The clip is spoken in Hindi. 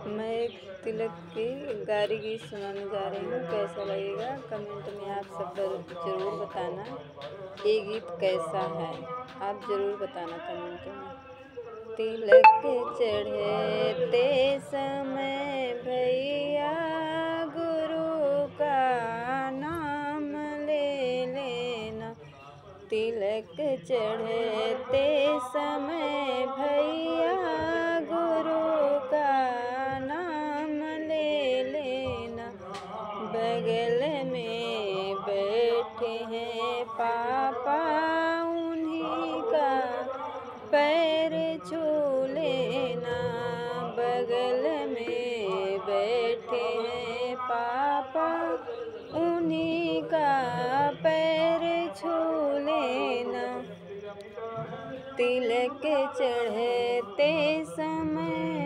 मैं एक तिलक की गारी गीत सुनाने जा रही हूँ। कैसा लगेगा कमेंट में आप सब ज़रूर बताना। ये गीत कैसा है आप ज़रूर बताना कमेंट में। तिलक चढ़ते समय भैया गुरु का नाम ले लेना। तिलक चढ़ते समय भैया गुरु का नाम ले लेना। बगल में बैठे हैं पापा उन्हीं का पैर छू लेना। बगल में बैठे हैं पापा उन्हीं का पैर छू लेना। तिलक चढ़ते समय